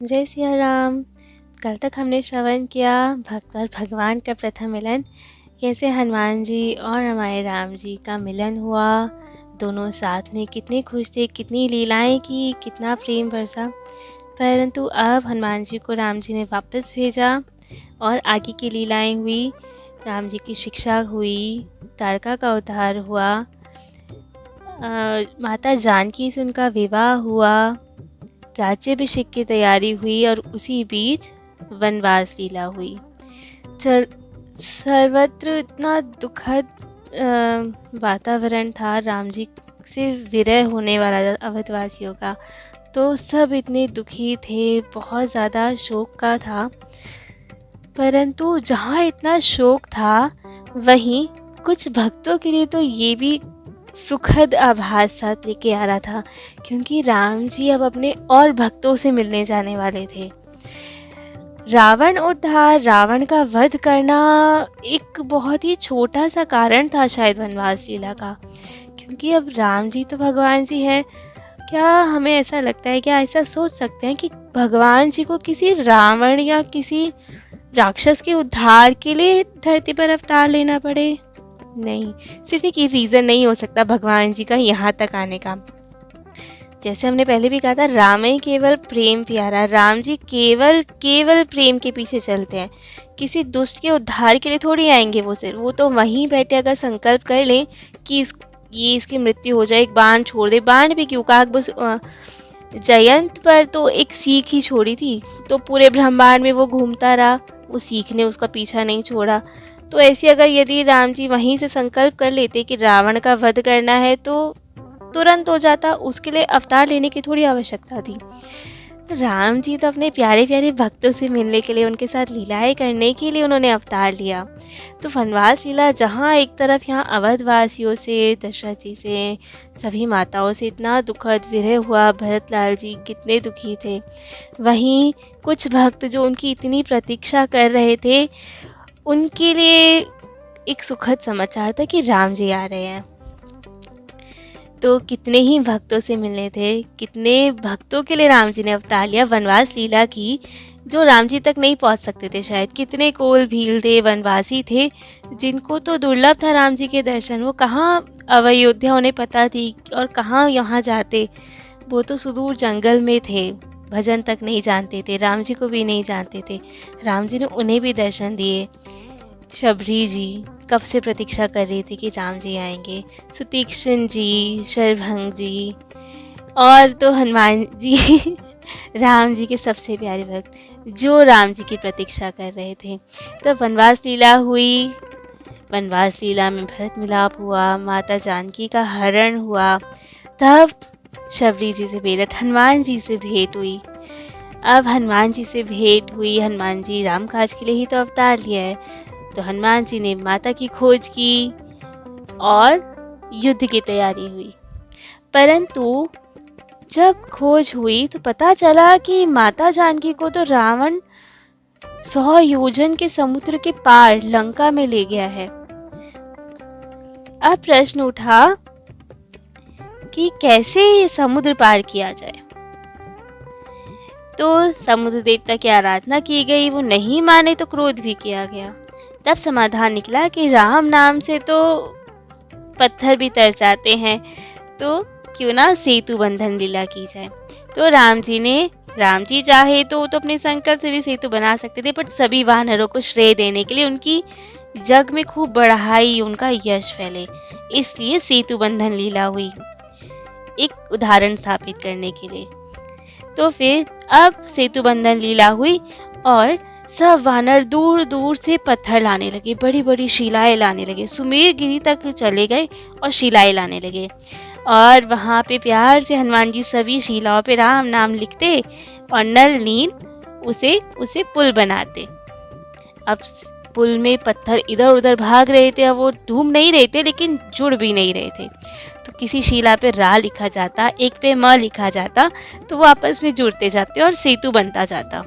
जय सिया राम। कल तक हमने श्रवण किया भक्त और भगवान का प्रथम मिलन, कैसे हनुमान जी और हमारे राम जी का मिलन हुआ। दोनों साथ में कितने खुश थे, कितनी लीलाएं की, कितना प्रेम बरसा। परंतु अब हनुमान जी को राम जी ने वापस भेजा और आगे की लीलाएं हुई। राम जी की शिक्षा हुई, तारका का उद्धार हुआ, माता जानकी से उनका विवाह हुआ, राज्याभिषेक की तैयारी हुई और उसी बीच वनवास लीला हुई। सर्वत्र इतना दुखद वातावरण था राम जी से विरह होने वाला अवधवासियों का, तो सब इतने दुखी थे, बहुत ज़्यादा शोक का था। परंतु जहाँ इतना शोक था वहीं कुछ भक्तों के लिए तो ये भी सुखद आभास साथ लेके आ रहा था, क्योंकि राम जी अब अपने और भक्तों से मिलने जाने वाले थे। रावण उद्धार, रावण का वध करना एक बहुत ही छोटा सा कारण था शायद वनवास लीला का, क्योंकि अब राम जी तो भगवान जी हैं। क्या हमें ऐसा लगता है, क्या ऐसा सोच सकते हैं कि भगवान जी को किसी रावण या किसी राक्षस के उद्धार के लिए धरती पर अवतार लेना पड़े? नहीं, सिर्फ एक ये रीज़न नहीं हो सकता भगवान जी का यहाँ तक आने का। जैसे हमने पहले भी कहा था, राम ही केवल प्रेम प्यारा। राम जी केवल प्रेम के पीछे चलते हैं, किसी दुष्ट के उद्धार के लिए थोड़ी आएंगे वो तो वहीं बैठे अगर संकल्प कर लें कि ये इसकी मृत्यु हो जाए, एक बाण छोड़ दे। बाण भी क्यों, काक बस जयंत पर तो एक सीख ही छोड़ी थी, तो पूरे ब्रह्मांड में वो घूमता रहा, वो सीख ने उसका पीछा नहीं छोड़ा। तो ऐसे अगर यदि राम जी वहीं से संकल्प कर लेते कि रावण का वध करना है तो तुरंत हो जाता, उसके लिए अवतार लेने की थोड़ी आवश्यकता थी। राम जी तो अपने प्यारे प्यारे भक्तों से मिलने के लिए, उनके साथ लीलाएं करने के लिए उन्होंने अवतार लिया। तो वनवास लीला जहाँ एक तरफ यहाँ अवधवासियों से, दशरथ जी से, सभी माताओं से इतना दुखद विरह हुआ, भरत लाल जी कितने दुखी थे, वहीं कुछ भक्त जो उनकी इतनी प्रतीक्षा कर रहे थे, उनके लिए एक सुखद समाचार था कि राम जी आ रहे हैं। तो कितने ही भक्तों से मिलने थे, कितने भक्तों के लिए राम जी ने अवतार लिया वनवास लीला की, जो राम जी तक नहीं पहुंच सकते थे शायद। कितने कोल भील थे, वनवासी थे, जिनको तो दुर्लभ था राम जी के दर्शन। वो कहाँ अयोध्या उन्हें पता थी और कहाँ यहाँ जाते, वो तो सुदूर जंगल में थे, भजन तक नहीं जानते थे, राम जी को भी नहीं जानते थे। राम जी ने उन्हें भी दर्शन दिए। शबरी जी कब से प्रतीक्षा कर रही थी कि राम जी आएंगे, सुतीक्ष्ण जी, शरभंग जी, और तो हनुमान जी राम जी के सबसे प्यारे भक्त जो राम जी की प्रतीक्षा कर रहे थे। तो वनवास लीला हुई, वनवास लीला में भरत मिलाप हुआ, माता जानकी का हरण हुआ, तब शबरी जी से भेंट, हनुमान जी से भेंट हुई। अब हनुमान जी से भेंट हुई, हनुमान जी राम काज के लिए ही तो अवतार लिया है, तो हनुमान जी ने माता की खोज की और युद्ध की तैयारी हुई। परंतु जब खोज हुई तो पता चला कि माता जानकी को तो रावण 100 योजन के समुद्र के पार लंका में ले गया है। अब प्रश्न उठा कि कैसे ये समुद्र पार किया जाए। तो समुद्र देवता की आराधना की गई, वो नहीं माने तो क्रोध भी किया गया। तब समाधान निकला कि राम नाम से तो पत्थर भी तर जाते हैं, तो क्यों ना सेतु बंधन लीला की जाए। तो राम जी चाहे तो अपने संकल्प से भी सेतु बना सकते थे, बट सभी वानरों को श्रेय देने के लिए, उनकी जग में खूब बढ़ाई, उनका यश फैले, इसलिए सेतु बंधन लीला हुई, एक उदाहरण स्थापित करने के लिए। तो फिर अब सेतु बंधन लीला हुई और सब वानर दूर दूर से पत्थर लाने लगे, बड़ी बड़ी शिलाएं लाने लगे, सुमेर गिरी तक चले गए और शिलाएं लाने लगे। और वहाँ पे प्यार से हनुमान जी सभी शिलाओं पे राम नाम लिखते और नल नील उसे पुल बनाते। अब पुल में पत्थर इधर उधर भाग रहे थे, अब वो डूब नहीं रहे थे लेकिन जुड़ भी नहीं रहे थे। तो किसी शिला पे रा लिखा जाता, एक पे म लिखा जाता, तो वो आपस में जुड़ते जाते और सेतु बनता जाता।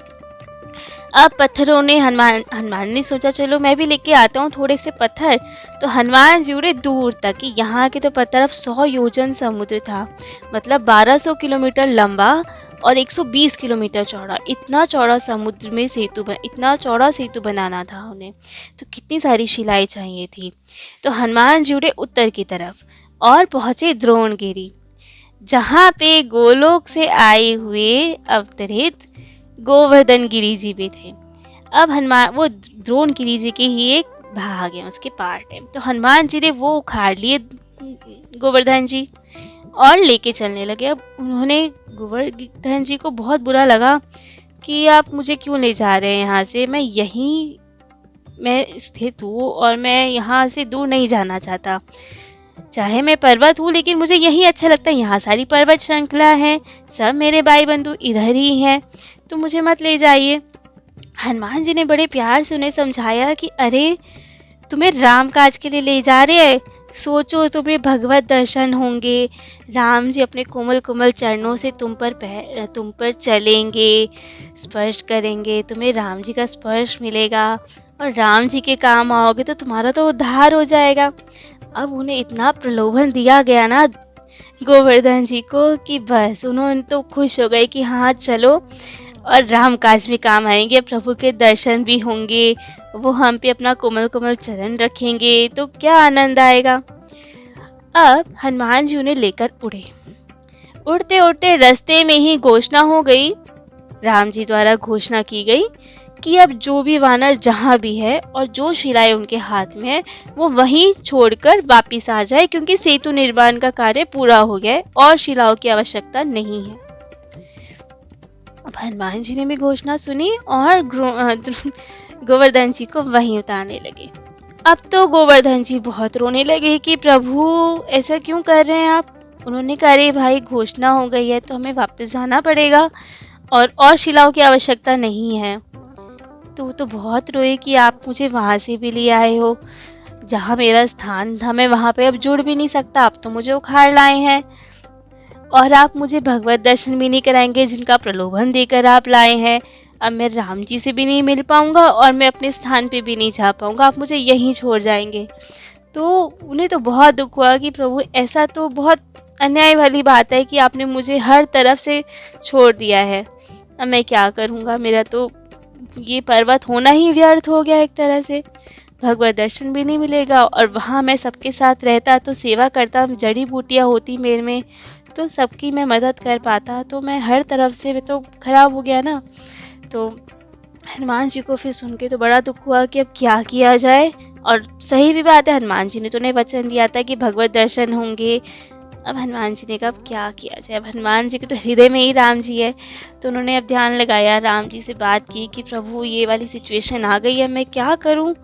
अब पत्थरों ने हनुमान ने सोचा चलो मैं भी लेके आता हूँ थोड़े से पत्थर। तो हनुमान जी उड़े दूर तक कि यहाँ के तो पत्थर, अब 100 योजन समुद्र था, मतलब 1200 किलोमीटर लंबा और 120 किलोमीटर चौड़ा, इतना चौड़ा समुद्र में इतना चौड़ा सेतु बनाना था उन्हें, तो कितनी सारी शिलाएं चाहिए थी। तो हनुमान जी उड़े उत्तर की तरफ और पहुंचे द्रोणगिरी, जहाँ पे गोलोक से आए हुए अवतरित गोवर्धन गिरी जी भी थे। अब हनुमान, वो द्रोणगिरी जी के ही एक भाग है, उसके पार्ट है। तो हनुमान जी ने वो उखाड़ लिए गोवर्धन जी और लेके चलने लगे। अब उन्होंने गोवर्धन जी को बहुत बुरा लगा कि आप मुझे क्यों ले जा रहे हैं यहाँ से, मैं यहीं मैं स्थित हूँ और मैं यहाँ से दूर नहीं जाना चाहता। चाहे मैं पर्वत हूँ लेकिन मुझे यही अच्छा लगता है, यहाँ सारी पर्वत श्रृंखला है, सब मेरे भाई बंधु इधर ही हैं, तो मुझे मत ले जाइए। हनुमान जी ने बड़े प्यार से उन्हें समझाया कि अरे तुम्हें राम काज के लिए ले जा रहे हैं, सोचो तुम्हें भगवत दर्शन होंगे, राम जी अपने कोमल कोमल चरणों से तुम पर चलेंगे, स्पर्श करेंगे, तुम्हें राम जी का स्पर्श मिलेगा और राम जी के काम आओगे तो तुम्हारा तो उद्धार हो जाएगा। अब उन्हें इतना प्रलोभन दिया गया ना गोवर्धन जी को कि बस उन्होंने तो खुश हो गए कि हाँ चलो, और राम काज में काम आएंगे, प्रभु के दर्शन भी होंगे, वो हम पे अपना कोमल कोमल चरण रखेंगे तो क्या आनंद आएगा। अब हनुमान जी उन्हें लेकर उड़े। उड़ते उड़ते रास्ते में ही घोषणा हो गई, राम जी द्वारा घोषणा की गई कि अब जो भी वानर जहाँ भी है और जो शिलाएं उनके हाथ में है वो वहीं छोड़कर वापिस आ जाए, क्योंकि सेतु निर्माण का कार्य पूरा हो गया है और शिलाओं की आवश्यकता नहीं है। अब हनुमान जी ने भी घोषणा सुनी और गोवर्धन जी को वहीं उतारने लगे। अब तो गोवर्धन जी बहुत रोने लगे कि प्रभु ऐसा क्यों कर रहे हैं आप। उन्होंने कहा अरे भाई घोषणा हो गई है तो हमें वापस जाना पड़ेगा और शिलाओं की आवश्यकता नहीं है। तो वो तो बहुत रोए कि आप मुझे वहाँ से भी ले आए हो, जहाँ मेरा स्थान था मैं वहाँ पे अब जुड़ भी नहीं सकता, आप तो मुझे उखाड़ लाए हैं और आप मुझे भगवत दर्शन भी नहीं कराएंगे जिनका प्रलोभन देकर आप लाए हैं। अब मैं राम जी से भी नहीं मिल पाऊँगा और मैं अपने स्थान पे भी नहीं जा पाऊँगा, आप मुझे यहीं छोड़ जाएंगे। तो उन्हें तो बहुत दुख हुआ कि प्रभु ऐसा तो बहुत अन्याय वाली बात है कि आपने मुझे हर तरफ से छोड़ दिया है, अब मैं क्या करूँगा, मेरा तो ये पर्वत होना ही व्यर्थ हो गया एक तरह से, भगवत दर्शन भी नहीं मिलेगा और वहाँ मैं सबके साथ रहता तो सेवा करता, जड़ी बूटियाँ होती मेरे में तो सबकी मैं मदद कर पाता, तो मैं हर तरफ से तो ख़राब हो गया ना। तो हनुमान जी को फिर सुन के तो बड़ा दुख हुआ कि अब क्या किया जाए। और सही भी बात है, हनुमान जी ने तो उन्हें वचन दिया था कि भगवत दर्शन होंगे। अब हनुमान जी ने कहा अब क्या किया जाए। अब हनुमान जी के तो हृदय में ही राम जी है, तो उन्होंने अब ध्यान लगाया, राम जी से बात की कि प्रभु ये वाली सिचुएशन आ गई है, मैं क्या करूं,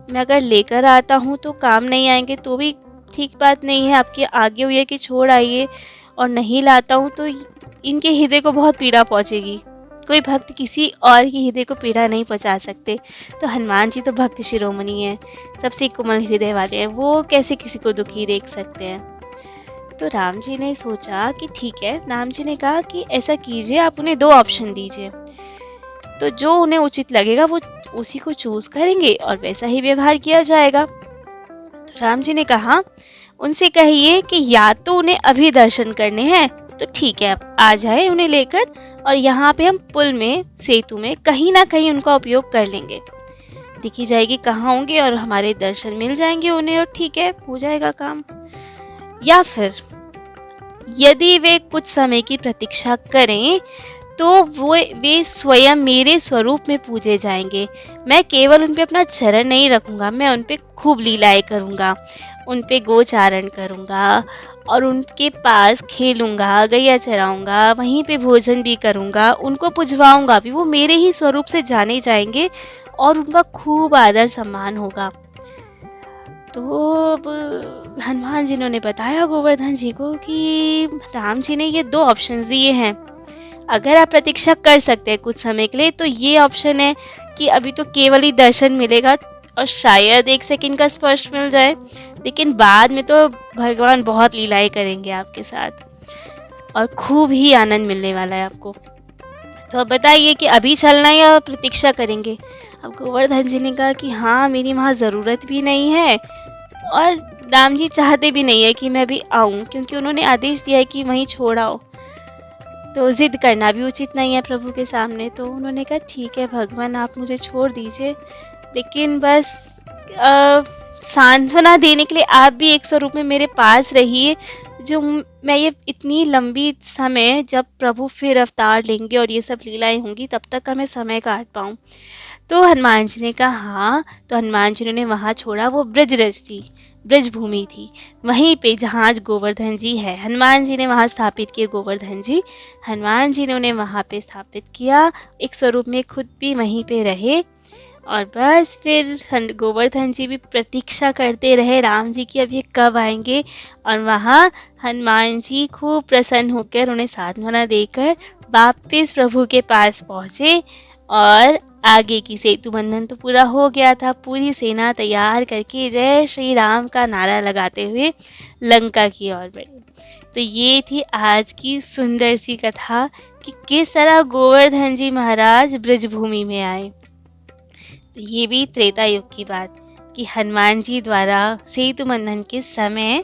मैं अगर लेकर आता हूं तो काम नहीं आएंगे तो भी ठीक बात नहीं है, आपके आगे हुई है कि छोड़ आइए, और नहीं लाता हूं तो इनके हृदय को बहुत पीड़ा पहुंचेगी। कोई भक्त किसी और की हृदय को पीड़ा नहीं पहुंचा सकते, तो हनुमान जी तो भक्त शिरोमणि हैं, सबसे कोमल हृदय वाले हैं, वो कैसे किसी को दुखी देख सकते हैं। तो राम जी ने सोचा कि ठीक है, राम जी ने कहा कि ऐसा कीजिए, आप उन्हें 2 ऑप्शन दीजिए, तो जो उन्हें उचित लगेगा वो उसी को चूज करेंगे और वैसा ही व्यवहार किया जाएगा। तो राम जी ने कहा उनसे कहिए कि या तो उन्हें अभी दर्शन करने हैं तो ठीक है, आप आ जाए उन्हें लेकर, और यहाँ पे हम पुल में, सेतु में कहीं ना कहीं उनका उपयोग कर लेंगे, दिखी जाएगी कहाँ होंगे और हमारे दर्शन मिल जाएंगे उन्हें, और ठीक है, हो जाएगा काम। या फिर यदि वे कुछ समय की प्रतीक्षा करें तो वे स्वयं मेरे स्वरूप में पूजे जाएंगे, मैं केवल उन पे अपना चरण नहीं रखूँगा, मैं उन पे खूब लीलाएं करूँगा, उन पे गोचारण करूँगा और उनके पास खेलूँगा, गैया चराऊँगा, वहीं पे भोजन भी करूँगा, उनको पुजवाऊँगा भी, वो मेरे ही स्वरूप से जाने जाएंगे और उनका खूब आदर सम्मान होगा। तो हनुमान जी ने बताया गोवर्धन जी को कि राम जी ने ये 2 ऑप्शंस दिए हैं, अगर आप प्रतीक्षा कर सकते हैं कुछ समय के लिए तो ये ऑप्शन है कि अभी तो केवल ही दर्शन मिलेगा और शायद 1 सेकंड का स्पर्श मिल जाए, लेकिन बाद में तो भगवान बहुत लीलाएं करेंगे आपके साथ और खूब ही आनंद मिलने वाला है आपको। तो अब बताइए कि अभी चलना है या प्रतीक्षा करेंगे। अब गोवर्धन जी ने कहा कि हाँ, मेरी वहाँ ज़रूरत भी नहीं है और राम जी चाहते भी नहीं है कि मैं भी आऊँ, क्योंकि उन्होंने आदेश दिया है कि वहीं छोड़ आओ। तो ज़िद करना भी उचित नहीं है प्रभु के सामने। तो उन्होंने कहा ठीक है भगवान, आप मुझे छोड़ दीजिए, लेकिन बस सांत्वना देने के लिए आप भी एक स्वरूप में मेरे पास रहिए, जो मैं ये इतनी लंबी समय जब प्रभु फिर अवतार लेंगे और ये सब लीलाएं होंगी तब तक का मैं समय काट पाऊँ। तो हनुमान जी ने कहा हाँ। तो हनुमान जी ने वहाँ छोड़ा, वो ब्रजरज थी, ब्रज भूमि थी, वहीं पे जहाँ आज गोवर्धन जी है, हनुमान जी ने वहाँ स्थापित किए गोवर्धन जी। हनुमान जी ने उन्हें वहाँ पे स्थापित किया, एक स्वरूप में खुद भी वहीं पे रहे। और बस फिर गोवर्धन जी भी प्रतीक्षा करते रहे राम जी की, अब ये कब आएंगे। और वहाँ हनुमान जी खूब प्रसन्न होकर उन्हें सांत्वना देकर वापस प्रभु के पास पहुँचे। और आगे की सेतु बंधन तो पूरा हो गया था, पूरी सेना तैयार करके जय श्री राम का नारा लगाते हुए लंका की ओर बढ़े। तो ये थी आज की सुंदर सी कथा कि किस तरह गोवर्धन जी महाराज ब्रजभूमि में आए। तो ये भी त्रेता युग की बात कि हनुमान जी द्वारा सेतु बंधन के समय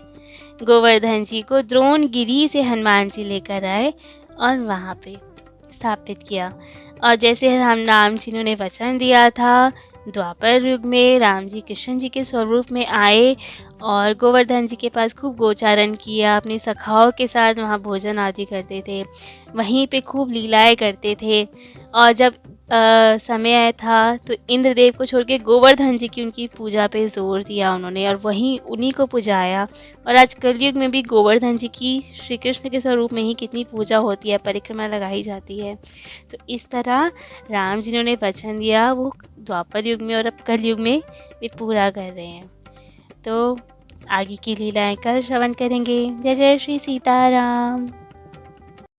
गोवर्धन जी को द्रोणगिरी से हनुमान जी लेकर आए और वहाँ पे स्थापित किया। और जैसे राम जी ने उन्हें वचन दिया था, द्वापर युग में राम जी कृष्ण जी के स्वरूप में आए और गोवर्धन जी के पास खूब गोचारण किया, अपनी सखाओं के साथ वहाँ भोजन आदि करते थे, वहीं पे खूब लीलाएं करते थे। और जब समय था तो इंद्रदेव को छोड़ के गोवर्धन जी की उनकी पूजा पे जोर दिया उन्होंने, और वहीं उन्हीं को पुजाया। और आज कलयुग में भी गोवर्धन जी की श्री कृष्ण के स्वरूप में ही कितनी पूजा होती है, परिक्रमा लगाई जाती है। तो इस तरह राम जी ने उन्हें वचन दिया, वो द्वापर युग में और अब कलयुग में वे पूरा कर रहे हैं। तो आगे की लीलाएं कल श्रवण करेंगे। जय जय श्री सीताराम।